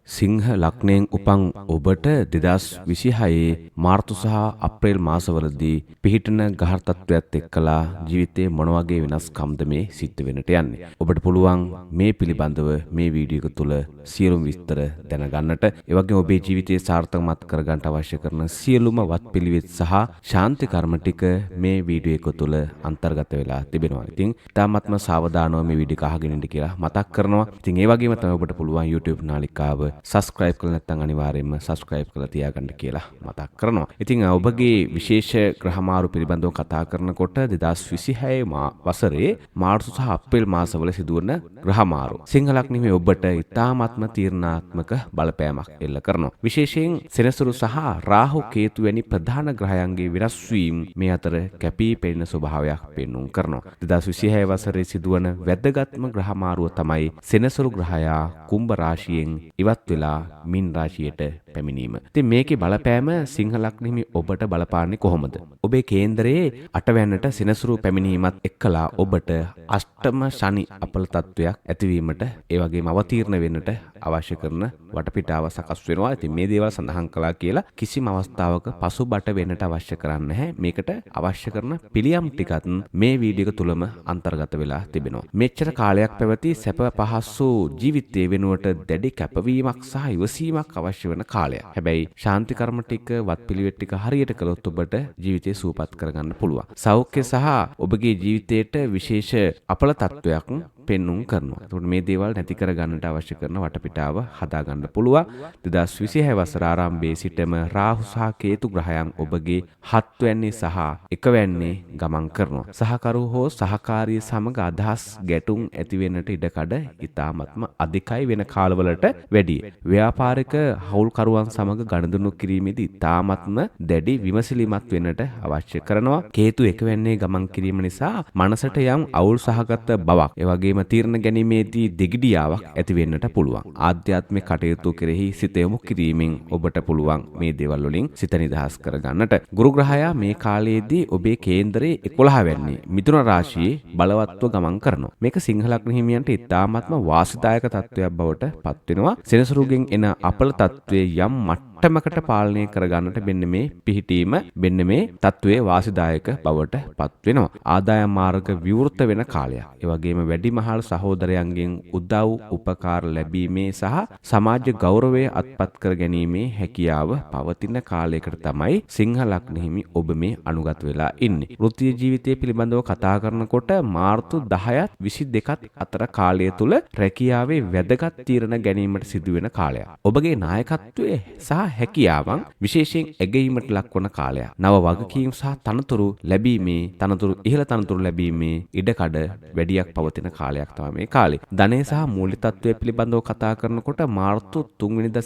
සිංහ ලග්නයෙන් උපන් ඔබට 2026 මාර්තු සහ අප්‍රේල් මාසවලදී පිහිටන ග්‍රහ තත්ත්වයක් එක්කලා ජීවිතේ මොන වගේ වෙනස්කම්ද මේ සිද්ධ වෙන්නට යන්නේ. ඔබට පුළුවන් මේ පිළිබඳව මේ වීඩියෝ එක තුල සියලුම විස්තර දැනගන්නට, ඒ වගේම ඔබේ ජීවිතය සාර්ථකමත් කරගන්න අවශ්‍ය කරන සියලුම වත්පිළිවෙත් සහ ශාන්ති කර්ම ටික මේ වීඩියෝ එක තුල අන්තර්ගත වෙලා තිබෙනවා. ඉතින් තාමත්ම සාවධානව මේ වීඩියෝ එක අහගෙන ඉන්න කියලා මතක් කරනවා. ඉතින් ඒ වගේම තමයි ඔබට පුළුවන් YouTube නාලිකාව subscribe කරලා නැත්නම් අනිවාර්යයෙන්ම subscribe කරලා තියාගන්න කියලා මතක් කරනවා. ඉතින් ඔබගේ විශේෂ ග්‍රහමාරු පිළිබඳව කතා කරනකොට 2026 වසරේ මාර්තු සහ අප්‍රේල් මාසවල සිදුවන ග්‍රහමාරු සිංහ ලග්නෙහි ඔබට ඉතාමත්ම තීරණාත්මක බලපෑමක් එල්ල කරනවා. විශේෂයෙන් සෙනසුරු සහ රාහු කේතු වැනි ප්‍රධාන ග්‍රහයන්ගේ වෙනස් වීම මේ අතර කැපී පෙනෙන ස්වභාවයක් පෙන්වුම් කරනවා. 2026 වසරේ සිදුවන වැදගත්ම ග්‍රහමාරුව තමයි සෙනසුරු ග්‍රහයා කුම්භ රාශියෙන් ඉවත් වෙලා මින් රාශියට පැමිණීම. ඉතින් මේකේ බලපෑම සිංහ ලග්නෙහි ඔබට බලපාන්නේ කොහොමද? ඔබේ කේන්දරයේ අටවැන්නට සෙනසුරු පැමිණීමත් එක්කලා ඔබට අෂ්ටම ශනි අපල තත්වයක් ඇතිවීමට, ඒ වගේම අවතීර්ණ වෙන්නට අවශ්‍ය කරන වටපිටාව සකස් වෙනවා. ඉතින් මේ දේවල් සඳහන් කළා කියලා කිසිම අවස්ථාවක පසුබට වෙන්නට අවශ්‍ය කරන්නේ නැහැ. මේකට අවශ්‍ය කරන පිළියම් ටිකත් මේ වීඩියෝ එක තුලම අන්තර්ගත වෙලා තිබෙනවා. මෙච්චර කාලයක් පැවති සැප පහසු ජීවිතයේ වෙනුවට දැඩි කැපවීමක් සහ ඉවසීමක් අවශ්‍ය වෙන කාලයක්. හැබැයි ශාන්ති කර්ම ටික වත්පිළිවෙත් ටික හරියට කළොත් ඔබට ජීවිතේ සූපත් කරගන්න පුළුවන්. සෞඛ්‍ය සහ ඔබගේ ජීවිතයට විශේෂ අපල තත්වයක් පෙන්눔 කරනවා. ඒකට මේ දේවල් නැති කරගන්නට අවශ්‍ය කරන වටපිටාව හදාගන්න පුළුවන්. 2026 වසර ආරම්භයේ සිටම රාහු සහ කේතු ග්‍රහයන් ඔබගේ 7 වැන්නේ සහ 1 වැන්නේ ගමන් කරනවා. සහකරු හෝ සහකාරිය සමග අදහස් ගැටුම් ඇති වෙන්නට ඉඩකඩ ඉතාමත්ම අධිකයි වෙන කාලවලට වැඩිය. ව්‍යාපාරික හවුල්කරුවන් සමග ගනුදෙනු කිරීමේදී ඉතාමත්ම දැඩි විමසිලිමත් වෙන්නට අවශ්‍ය කරනවා. කේතු 1 වැන්නේ ගමන් කිරීම නිසා මනසට යම් අවුල් සහගත බවක්, ඒ වගේම තීරණ ගැනීමේදී දෙගිඩියාවක් ඇති වෙන්නට පුළුවන්. ආධ්‍යාත්මික කටයුතු කෙරෙහි සිත යොමු කිරීමෙන් ඔබට පුළුවන් මේ දේවල් වලින් සිත නිදහස් කරගන්නට. ගුරු ග්‍රහයා මේ කාලයේදී ඔබේ කේන්දරයේ 11 වැන්නේ මිථුන රාශියේ බලවත්ව ගමන් කරනවා. මේක සිංහ ලග්න හිමියන්ට ඉතාමත්ම වාසිදායක තත්වයක් බවට පත් වෙනවා. සෙනසුරුගෙන් එන අපල තත්වයේ යම් මට්ටමකට පාලනය කරගන්නට මෙන්න මේ පිහිටීම, මෙන්න මේ තත්වයේ වාසිදායක බවට පත් වෙනවා. ආදායම් මාර්ග විවෘත වෙන කාලයක්. ඒ වගේම වැඩිමහල් සහෝදරයන්ගෙන් උදව් උපකාර ලැබීමේ සහ සමාජ ගෞරවය අත්පත් කර ගැනීමේ හැකියාව පවතින කාලයකට තමයි සිංහ ලග්න හිමි ඔබ මේ අනුගත වෙලා ඉන්නේ. වෘත්තීය ජීවිතය පිළිබඳව කතා කරනකොට මාර්තු 10ත් 22ත් අතර කාලය තුල රැකියාවේ වැදගත් තීරණ ගැනීමට සිදුවෙන කාලයක්. ඔබගේ නායකත්වයේ සහ හැකියාවන් විශේෂයෙන් ඇගීමට ලක්වන කාලයක්. නව වගකීම් සහ තනතුරු ලැබීමේ, තනතුරු ඉහළ තනතුරු ලැබීමේ ඉඩකඩ වැඩියක් පවතින කාලයක් තමයි මේ කාලේ. ධනය සහ මූල්‍ය තත්ත්වය පිළිබඳව කතා කරනකොට මාර්තු 3 වෙනිදා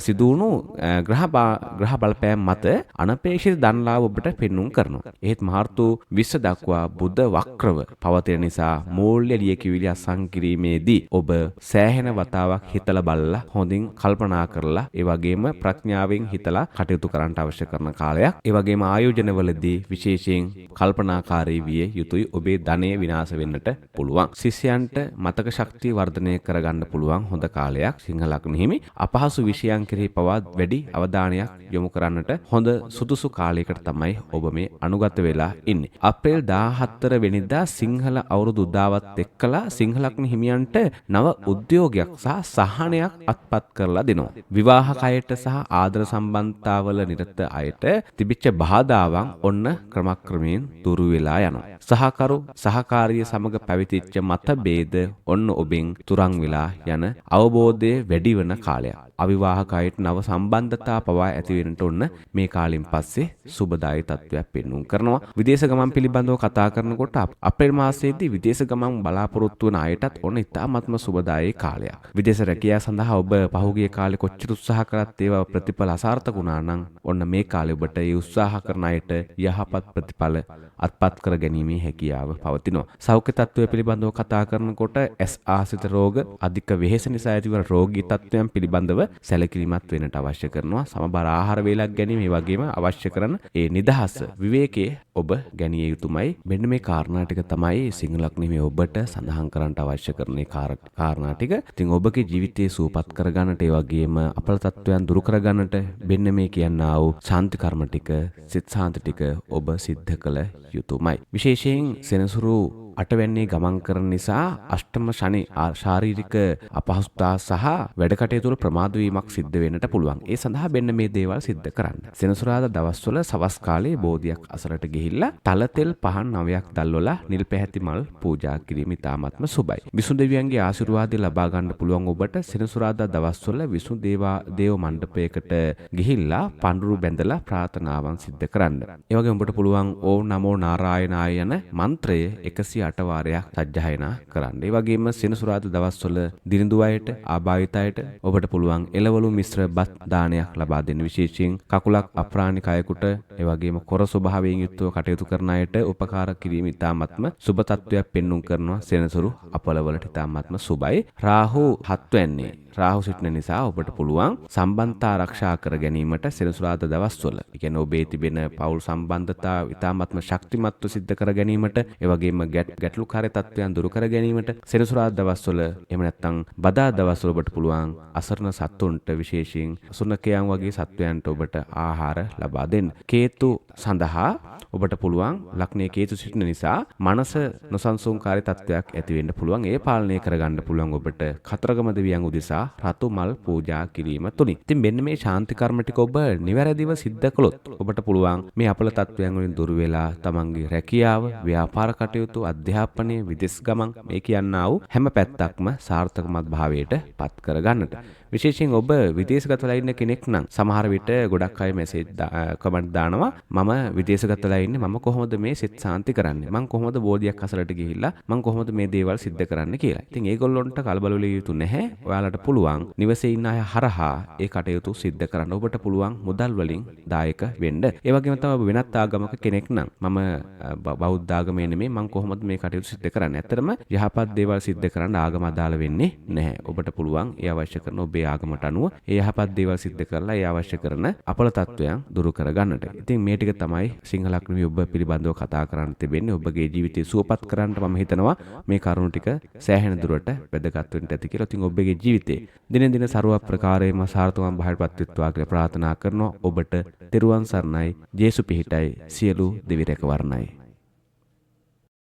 සිදුවුණු ග්‍රහ බලපෑම් මත අනපේක්ෂිත ධන ලාභ ඔබට පෙන්눔 කරනවා. එහෙත් මාර්තු 20 දක්වා බුධ වක්‍රව පවතින නිසා මූල්‍ය ලියකියවිලි අසං කිරීමේදී ඔබ සෑහෙන වතාවක් හිතලා බලලා හොඳින් කල්පනා කරලා, ඒ වගේම ප්‍රඥාවෙන් හිතලා කටයුතු කරන්න අවශ්‍ය කරන කාලයක්. ඒ වගේම ආයෝජනවලදී විශේෂයෙන් කල්පනාකාරී විය යුතුයි. ඔබේ ධනය විනාශ වෙන්නට පුළුවන්. ශිෂ්‍යයන්ට මතක ශක්තිය වර්ධනය කරගන්න පුළුවන් හොඳ කාලයක් සිංහ ලග්න හිමි. අපහසු විෂයන් කෙරෙහි පවා වැඩි අවධානයක් යොමු කරන්නට හොඳ සුදුසු කාලයකට තමයි ඔබ මේ අනුගත වෙලා ඉන්නේ. අප්‍රේල් 14 වෙනිදා සිංහල අවුරුදු උදාවත් එක්කලා සිංහ ලග්න හිමියන්ට නව උද්‍යෝගයක් සහ සහනයක් අත්පත් කරලා දෙනවා. විවාහකයට සහ ආදර සම්බන්ධතාවල නිරත අයට තිබිච්ච බාධාවන් ඔන්න ක්‍රමක්‍රමයෙන් දුරු වෙලා යනවා. සහකරු සහකාරිය සමග පැවතිච්ච මතභේද ඔන්න ඔබෙන් තුරන් වෙලා යන අවබෝධය වැඩි වෙන කාලයක්. අවිවාහකයට නව සම්බන්ධතා පවා ඇති වෙන්නට ඔන්න මේ කාලෙන් පස්සේ සුබදායි තත්වයක් පෙන්වුම් කරනවා. විදේශ ගමන් පිළිබඳව කතා කරනකොට අප්‍රේල් මාසයේදී විදේශ ගමන් බලාපොරොත්තු වන අයටත් ඔන්න ඉතාමත්ම සුබදායි කාලයක්. විදේශ රැකියාව සඳහා ඔබ පහුගිය කාලේ කොච්චර උත්සාහ කරත් ඒවා ප්‍රතිඵල අසාර්ථක වුණා නම් ඔන්න මේ කාලේ ඔබට ඒ උත්සාහ කරන අයට යහපත් ප්‍රතිඵල අත්පත් කර ගැනීමේ හැකියාව පවතිනවා. සෞඛ්‍ය තත්ත්වය පිළිබඳව කතා කරනකොට ඇස් ආශ්‍රිත රෝග, අධික වෙහෙස නිසා ඇතිවන රෝගී තත්ත්වයන් පිළිබඳව සැලකිලිමත් වෙන්නට අවශ්‍ය කරනවා. සමබර ආහාර වේලක් ගැනීම, ඒ වගේම අවශ්‍ය කරන ඒ නිදහස, විවේකයේ ඔබ ගැනිය යුතුමයි. මෙන්න මේ කාරණා ටික තමයි සිංහ ලග්නයේ ඔබට සඳහන් කරන්නට අවශ්‍ය කරන කාරණා ටික. ඉතින් ඔබගේ ජීවිතයේ සූපත් කරගන්නට, ඒ වගේම අපල තත්ත්වයන් දුරු කරගන්නට මෙන්න මේ කියනා වූ ශාන්ති කර්ම ටික, සිත ශාන්ති ටික ඔබ සිද්ධ කළ යුතුමයි. විශේෂයෙන් සෙනසුරු අටවැන්නේ ගමන් කරන නිසා අෂ්ටම ශනි ශාරීරික අපහසුතා සහ වැඩ කටයුතු වල ප්‍රමාද වීමක් සිද්ධ වෙන්නට පුළුවන්. ඒ සඳහා මෙන්න මේ දේවල් සිද්ධ කරන්න. සෙනසුරාදා දවස්වල සවස් කාලයේ බෝධියක් අසලට ගිහිල්ලා තල තෙල් පහන් 9ක් දැල්වලා නිල් පැහැති මල් පූජා කිරීම ඉතාමත්ම සුබයි. විසුණු දෙවියන්ගේ ආශිර්වාදය ලබා ගන්න පුළුවන් ඔබට සෙනසුරාදා දවස්වල විසුණු දේව මණ්ඩපයකට ගිහිල්ලා පඳුරු බැඳලා ප්‍රාර්ථනාවන් සිද්ධ කරන්න. ඒ වගේම ඔබට පුළුවන් ඕම් නමෝ නාරායනාය යන මන්ත්‍රය 108 වාරයක් සජ්ජායනා කරන්න. ඒ වගේම සෙනසුරාදා දවස්වල දිරිඳු අයට, ආභාවිත අයට ඔබට පුළුවන් එළවලු මිශ්‍ර බත් දානයක් ලබා දෙන්න. විශේෂයෙන් කකුලක් අප්‍රාණික අයෙකුට, ඒ වගේම කොර ස්වභාවයෙන් යුක්තව කටයුතු කරන අයට උපකාර කිරීම ඉතාමත්ම සුබ තත්වයක් පෙන්눔 කරනවා. සෙනසුරු අපලවලට ඉතාමත්ම සුබයි. රාහු 7 වෙන්නේ රාහු සිටින නිසා ඔබට පුළුවන් සම්බන්ධතා ආරක්ෂා කර ගැනීමට සෙනසුරාදා දවස්වල. ඒ කියන්නේ ඔබේ තිබෙන පෞල් සම්බන්ධතා ඉතාමත්ම ශක්තිමත්ව සිද්ධ කර ගැනීමට, ඒ වගේම ගැටලුකාරී තත්ත්වයන් දුරු කර ගැනීමට සෙනසුරාදා දවස්වල, එහෙම නැත්නම් බදා දවස්වල ඔබට පුළුවන් අසරණ සත්තුන්ට, විශේෂයෙන් සුනකයන් වගේ සත්වයන්ට ඔබට ආහාර ලබා දෙන්න. කේතු සඳහා ඔබට පුළුවන් ලග්නයේ කේතු සිටින නිසා මනස නොසන්සුන්කාරී තත්ත්වයක් ඇති වෙන්න පුළුවන්. ඒ පාලනය කරගන්න පුළුවන් ඔබට කතරගම දෙවියන් උදෙසා රතු මල් පූජා කිරීම තුලින්. ඉතින් මෙන්න මේ ශාන්ති කර්ම ටික ඔබ නිවැරදිව සිද්ධ කළොත් ඔබට පුළුවන් මේ අපල තත්ත්වයන් වලින් දුර වෙලා තමන්ගේ රැකියාව, ව්‍යාපාර කටයුතු, අධ්‍යාපනය, විදේශ ගමන් මේ කියනා වූ හැම පැත්තක්ම සාර්ථකමත් භාවයට පත් කර ගන්නට. විශේෂයෙන් ඔබ විදේශගත වෙලා ඉන්න කෙනෙක් නම් සමහර විට ගොඩක් අය මෙසේජ් කමෙන්ට් දානවා, මම විදේශගත වෙලා ඉන්නේ, මම කොහොමද මේ සිත ශාන්ති කරන්නේ, මම කොහොමද බෝධියක් අසලට ගිහිල්ලා මම කොහොමද මේ දේවල් සිද්ධ කරන්නේ කියලා. ඉතින් ඒගොල්ලොන්ට කලබල වෙල යුතු නැහැ. ඔයාලට පුළුවන් නිවසේ ඉන්න අය හරහා ඒ කටයුතු සිද්ධ කරන්න. ඔබට පුළුවන් මුදල් වලින් දායක වෙන්න. ඒ වගේම තමයි වෙනත් ආගමක කෙනෙක් නම් මම බෞද්ධ ආගමේ නෙමෙයි, මම කොහොමද මේ කටයුතු සිද්ධ කරන්නේ. ඇත්තටම යහපත් දේවල් සිද්ධ කරන්න ආගම අදාළ වෙන්නේ නැහැ. ඔබට පුළුවන් ඒ අවශ්‍ය කරන ඔබේ ආගමට අනුව ඒ යහපත් දේවල් සිද්ධ කරලා ඒ අවශ්‍ය කරන අපල තත්වයන් දුරු කර ගන්නට. ඉතින් මේ ටික තමයි සිංහ ලග්නයේ ඔබ පිළිබඳව කතා කරන්න තිබෙන්නේ. ඔබගේ ජීවිතය සුවපත් කරන්න මම හිතනවා මේ කරුණු ටික සෑහෙන දුරට වැදගත් වෙන්න ඇති කියලා. ඉතින් ඔබගේ ජීවිතේ දිනෙන් දින ਸਰව ප්‍රකාරයෙන්ම සාර්ථකවම බහල්පත් වෙත්වා කියලා ප්‍රාර්ථනා කරනවා. ඔබට තෙරුවන් සරණයි. ජේසු පිහිටයි. සියලු දෙවි රැකවරණයි.